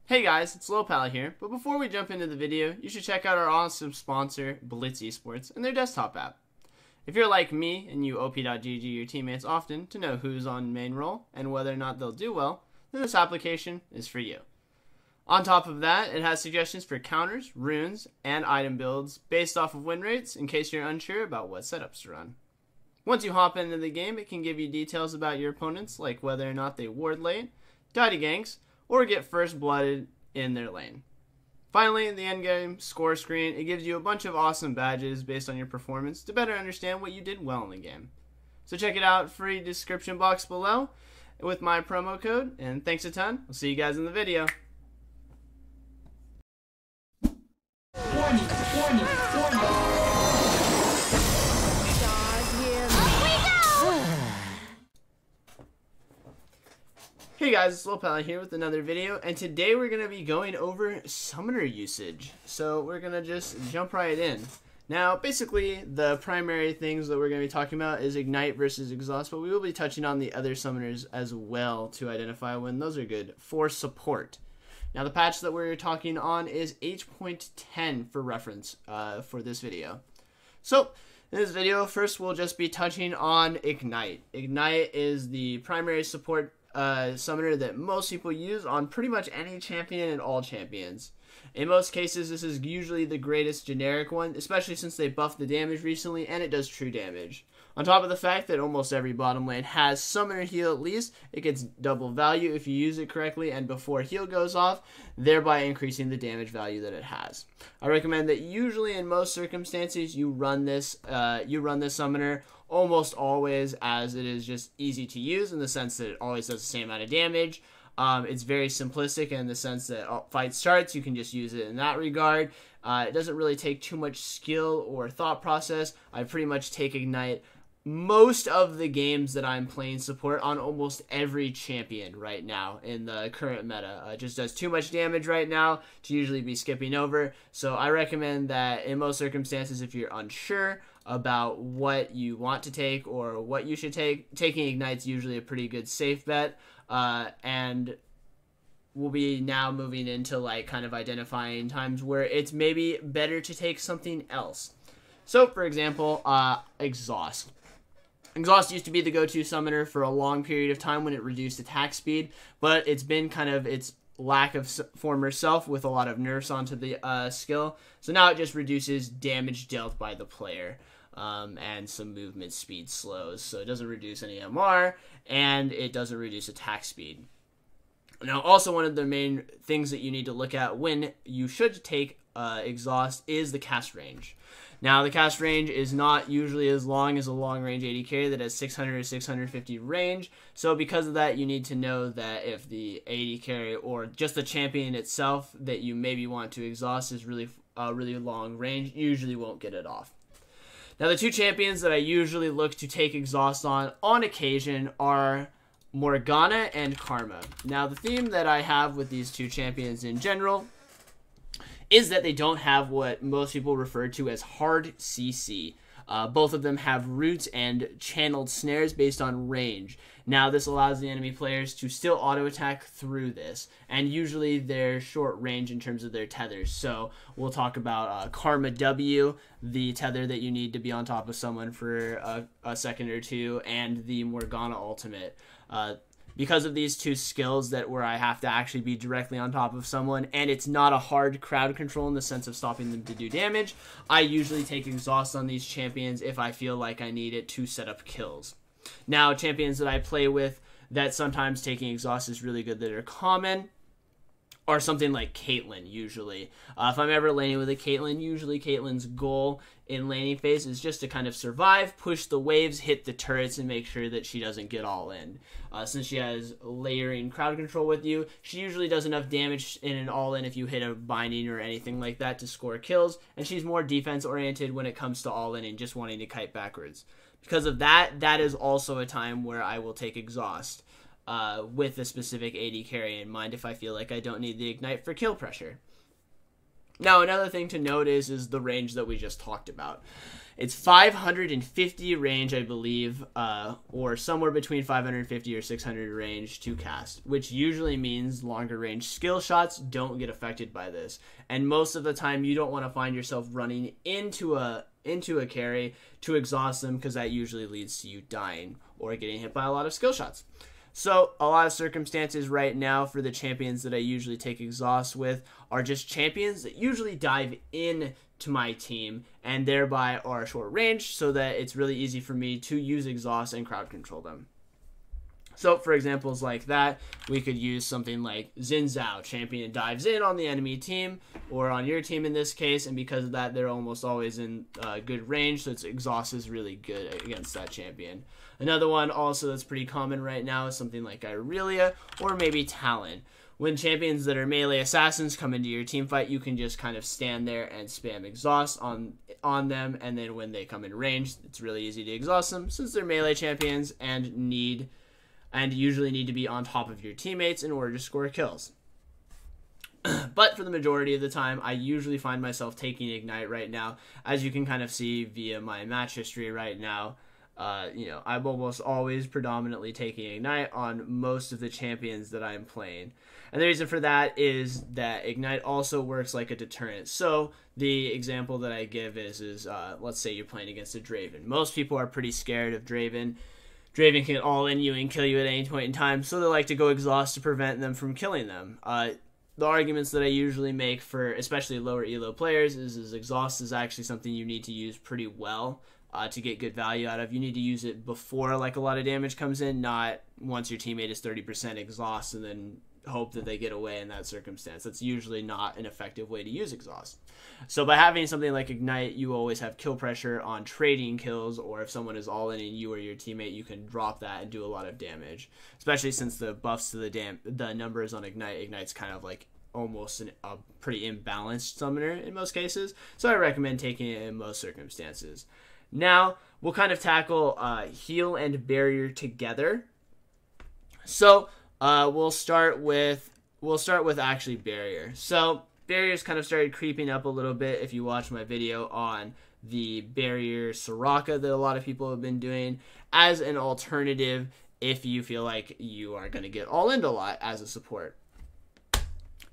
Hey guys, it's Lohpally here, but before we jump into the video, you should check out our awesome sponsor, Blitz Esports, and their desktop app. If you're like me and you op.gg your teammates often to know who's on main role and whether or not they'll do well, then this application is for you. On top of that, it has suggestions for counters, runes, and item builds based off of win rates in case you're unsure about what setups to run. Once you hop into the game, it can give you details about your opponents, like whether or not they ward late, die to ganks, or get first blooded in their lane. Finally, in the endgame score screen, it gives you a bunch of awesome badges based on your performance to better understand what you did well in the game. So check it out, free description box below with my promo code, and thanks a ton. I'll see you guys in the video. Hey guys, it's Lohpally here with another video, and today we're going to be going over summoner usage. So we're going to just jump right in. Now, basically, the primary things that we're going to be talking about is Ignite versus Exhaust, but we will be touching on the other summoners as well to identify when those are good for support. Now, the patch that we're talking on is 8.10 for reference for this video. So, in this video, first we'll just be touching on Ignite. Ignite is the primary support summoner that most people use on pretty much any champion and all champions. In most cases, this is usually the greatest generic one, especially since they buffed the damage recently and it does true damage. On top of the fact that almost every bottom lane has summoner heal at least, it gets double value if you use it correctly and before heal goes off, thereby increasing the damage value that it has. I recommend that usually in most circumstances you run this summoner almost always, as it is just easy to use in the sense that it always does the same amount of damage. It's very simplistic in the sense that fight starts, you can just use it in that regard. It doesn't really take too much skill or thought process. I pretty much take Ignite most of the games that I'm playing support on almost every champion right now in the current meta. It just does too much damage right now to usually be skipping over. So I recommend that in most circumstances, if you're unsure about what you want to take or what you should take, taking Ignite's usually a pretty good safe bet. And we'll be now moving into like kind of identifying times where it's maybe better to take something else. So for example, Exhaust. Exhaust used to be the go-to summoner for a long period of time when it reduced attack speed, but it's been kind of its lack of former self with a lot of nerfs onto the skill. So now it just reduces damage dealt by the player and some movement speed slows. So it doesn't reduce any MR and it doesn't reduce attack speed. Now also one of the main things that you need to look at when you should take Exhaust is the cast range. Now, the cast range is not usually as long as a long-range AD carry that has 600 or 650 range. So because of that, you need to know that if the AD carry or just the champion itself that you maybe want to exhaust is really long range, you usually won't get it off. Now, the two champions that I usually look to take exhaust on occasion are Morgana and Karma. Now, the theme that I have with these two champions in general is that they don't have what most people refer to as hard CC. Both of them have roots and channeled snares based on range. Now this allows the enemy players to still auto attack through this, and usually they're short range in terms of their tethers. So we'll talk about Karma W, the tether that you need to be on top of someone for a second or two, and the Morgana ultimate. Because of these two skills where I have to actually be directly on top of someone, and it's not a hard crowd control in the sense of stopping them to do damage, I usually take Exhaust on these champions if I feel like I need it to set up kills. Now, champions that I play with that sometimes taking Exhaust is really good that are common are something like Caitlyn, usually. If I'm ever laning with a Caitlyn, usually Caitlyn's goal in laning phase is just to kind of survive, push the waves, hit the turrets, and make sure that she doesn't get all in. Since she has layering crowd control with you, she usually does enough damage in an all-in if you hit a binding or anything like that to score kills, and she's more defense-oriented when it comes to all-in and just wanting to kite backwards. Because of that, that is also a time where I will take Exhaust. With a specific AD carry in mind if I feel like I don't need the Ignite for kill pressure. Now, another thing to note is the range that we just talked about. It's 550 range, I believe, or somewhere between 550 or 600 range to cast, which usually means longer range skill shots don't get affected by this. And most of the time, you don't want to find yourself running into a carry to exhaust them, because that usually leads to you dying or getting hit by a lot of skill shots. So a lot of circumstances right now for the champions that I usually take exhaust with are just champions that usually dive in to my team and thereby are short range, so that it's really easy for me to use exhaust and crowd control them. So for examples like that, we could use something like Xin Zhao. Champion dives in on the enemy team, or on your team in this case, and because of that, they're almost always in good range, so its exhaust is really good against that champion. Another one also that's pretty common right now is something like Irelia or maybe Talon. When champions that are melee assassins come into your team fight, you can just kind of stand there and spam exhaust on them, and then when they come in range, it's really easy to exhaust them, since they're melee champions and usually need to be on top of your teammates in order to score kills. But for the majority of the time, I usually find myself taking Ignite right now. As you can kind of see via my match history right now, I'm almost always predominantly taking Ignite on most of the champions that I'm playing. And the reason for that is that Ignite also works like a deterrent. So the example that I give is let's say you're playing against a Draven. Most people are pretty scared of Draven. Draven can all in you and kill you at any point in time, so they like to go exhaust to prevent them from killing them. The arguments that I usually make for especially lower elo players is exhaust is actually something you need to use pretty well to get good value out of. You need to use it before like a lot of damage comes in, not once your teammate is 30% exhaust and then hope that they get away in that circumstance. That's usually not an effective way to use exhaust. So by having something like Ignite, you always have kill pressure on trading kills, or if someone is all in you or your teammate, you can drop that and do a lot of damage, especially since the buffs to the numbers on Ignite's kind of like almost a pretty imbalanced summoner in most cases, so I recommend taking it in most circumstances. Now we'll kind of tackle heal and barrier together. So we'll start with actually barrier. So barriers kind of started creeping up a little bit if you watch my video on the barrier Soraka that a lot of people have been doing as an alternative if you feel like you are going to get all in a lot as a support.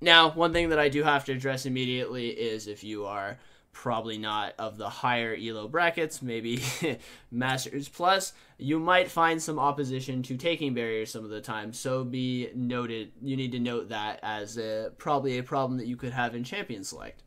Now, one thing that I do have to address immediately is if you are probably not of the higher elo brackets, maybe Masters Plus, you might find some opposition to taking barriers some of the time, so be noted. You need to note that as probably a problem that you could have in champion select.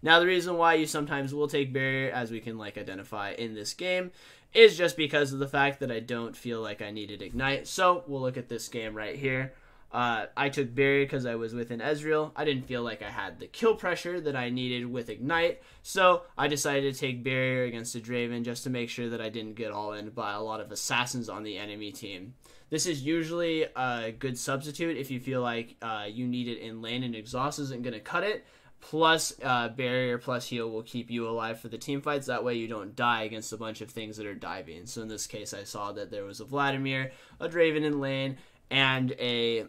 Now, the reason why you sometimes will take barrier, as we can identify in this game, is just because of the fact that I don't feel like I needed Ignite. So we'll look at this game right here. I took barrier because I was within Ezreal. I didn't feel like I had the kill pressure that I needed with Ignite, so I decided to take barrier against a Draven just to make sure that I didn't get all in by a lot of assassins on the enemy team. This is usually a good substitute if you feel like you need it in lane and exhaust isn't going to cut it. Plus, barrier plus heal will keep you alive for the team fights. That way you don't die against a bunch of things that are diving. So in this case, I saw that there was a Vladimir, a Draven in lane, and a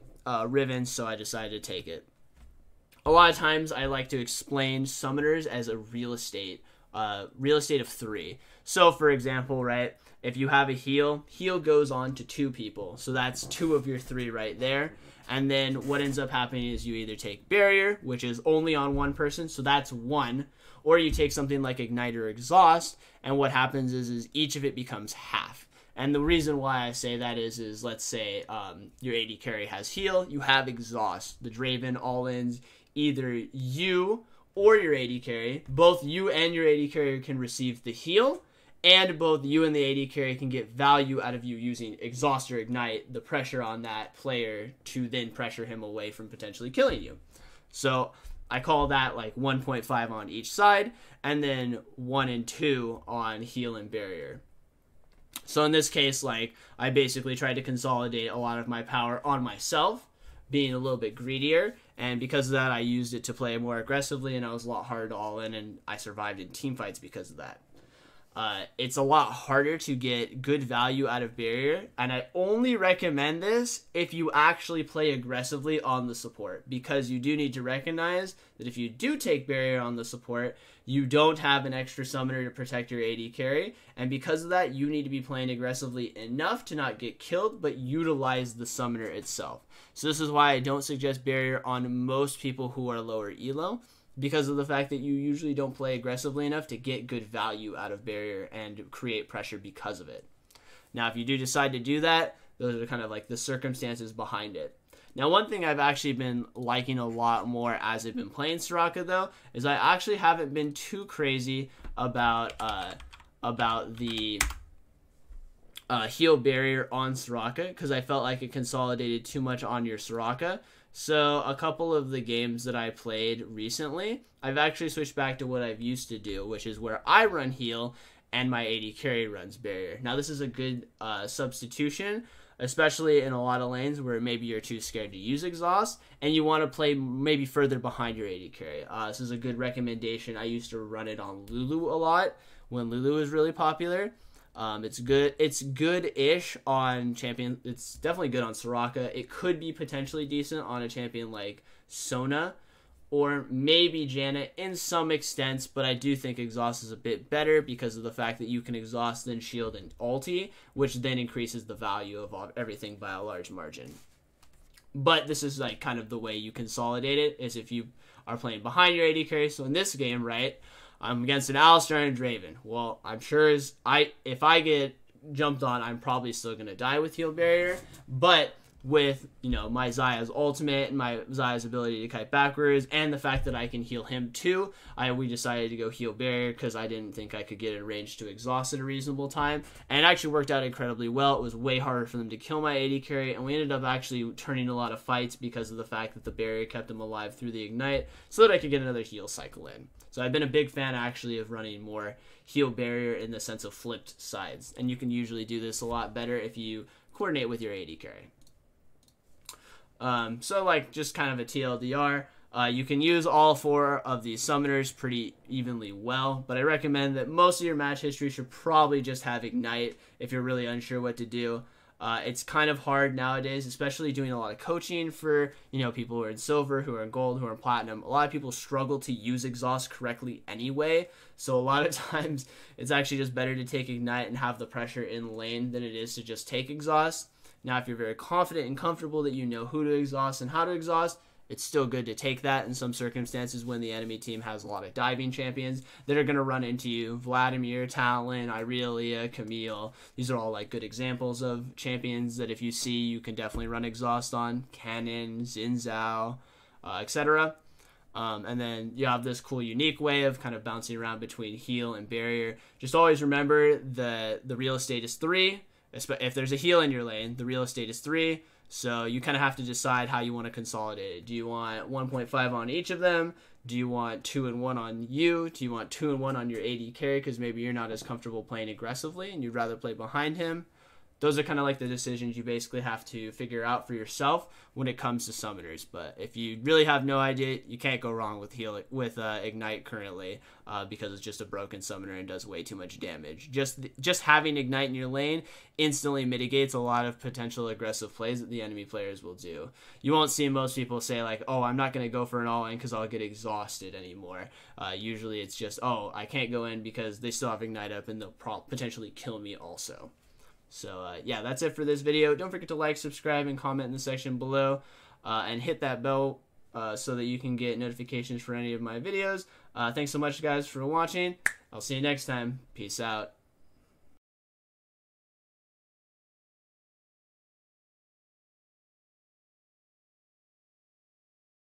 Riven, so I decided to take it. A lot of times I like to explain summoners as a real estate of 3. So for example, right, if you have a heal goes on to 2 people, so that's 2 of your 3 right there. And then what ends up happening is you either take barrier, which is only on 1 person, so that's 1, or you take something like Ignite or Exhaust, and what happens is each of it becomes half. And the reason why I say that is let's say your AD carry has heal, you have exhaust. The Draven all-ins, either you or your AD carry, both you and your AD carry can receive the heal, and both you and the AD carry can get value out of you using exhaust or ignite, the pressure on that player to then pressure him away from potentially killing you. So I call that like 1.5 on each side, and then 1 and 2 on heal and barrier. So in this case, like, I basically tried to consolidate a lot of my power on myself, being a little bit greedier, and because of that, I used it to play more aggressively, and I was a lot harder to all in, and I survived in team fights because of that. it's a lot harder to get good value out of barrier, and I only recommend this if you actually play aggressively on the support, because you do need to recognize that if you do take barrier on the support, you don't have an extra summoner to protect your AD carry, and because of that, you need to be playing aggressively enough to not get killed, but utilize the summoner itself. So this is why I don't suggest barrier on most people who are lower elo, because of the fact that you usually don't play aggressively enough to get good value out of barrier and create pressure because of it. Now, if you do decide to do that, those are kind of like the circumstances behind it. Now, one thing I've actually been liking a lot more as I've been playing Soraka, though, is I actually haven't been too crazy about the heal barrier on Soraka, because I felt like it consolidated too much on your Soraka. So a couple of the games that I played recently, I've actually switched back to what I've used to do, which is where I run heal and my AD carry runs barrier. Now, this is a good substitution, especially in a lot of lanes where maybe you're too scared to use exhaust and you want to play maybe further behind your AD carry. This is a good recommendation. I used to run it on Lulu a lot when Lulu was really popular. It's good. It's good-ish on champion. It's definitely good on Soraka. It could be potentially decent on a champion like Sona or maybe Janet in some extents, but I do think exhaust is a bit better because of the fact that you can exhaust, then shield, and ulti, which then increases the value of everything by a large margin. But this is like kind of the way you consolidate it, is if you are playing behind your AD carry. So in this game, right, I'm against an Alistar and Draven. Well, I'm sure if I get jumped on, I'm probably still going to die with heal barrier. But with, my Xayah's ultimate and my Xayah's ability to kite backwards and the fact that I can heal him too, we decided to go heal barrier because I didn't think I could get a range to exhaust at a reasonable time. And it actually worked out incredibly well. It was way harder for them to kill my AD carry, and we ended up actually turning a lot of fights because of the fact that the barrier kept him alive through the ignite so that I could get another heal cycle in. So I've been a big fan actually of running more heal barrier in the sense of flipped sides. And you can usually do this a lot better if you coordinate with your AD carry. So like just kind of a TLDR, you can use all 4 of these summoners pretty evenly well, but I recommend that most of your match history should probably just have Ignite if you're really unsure what to do. It's kind of hard nowadays, especially doing a lot of coaching for, people who are in silver, who are in gold, who are in platinum. A lot of people struggle to use exhaust correctly anyway, so a lot of times it's actually just better to take Ignite and have the pressure in lane than it is to just take exhaust. Now, if you're very confident and comfortable that you know who to exhaust and how to exhaust, it's still good to take that in some circumstances when the enemy team has a lot of diving champions that are going to run into you. Vladimir, Talon, Irelia, Camille. These are all like good examples of champions that if you see, you can definitely run exhaust on. Cannon, Xin Zhao, etc. And then you have this cool unique way of kind of bouncing around between heal and barrier. Just always remember the real estate is 3. If there's a heal in your lane, the real estate is 3. So you kind of have to decide how you want to consolidate it. Do you want 1.5 on each of them? Do you want 2 and 1 on you? Do you want 2 and 1 on your AD carry because maybe you're not as comfortable playing aggressively and you'd rather play behind him? Those are kind of like the decisions you basically have to figure out for yourself when it comes to summoners. But if you really have no idea, you can't go wrong with Ignite currently because it's just a broken summoner and does way too much damage. Just having Ignite in your lane instantly mitigates a lot of potential aggressive plays that the enemy players will do. You won't see most people say like, oh, I'm not going to go for an all-in because I'll get exhausted anymore. Usually it's just, oh, I can't go in because they still have Ignite up and they'll potentially kill me also. So, yeah, that's it for this video. Don't forget to like, subscribe, and comment in the section below. And hit that bell so that you can get notifications for any of my videos. Thanks so much, guys, for watching. I'll see you next time. Peace out.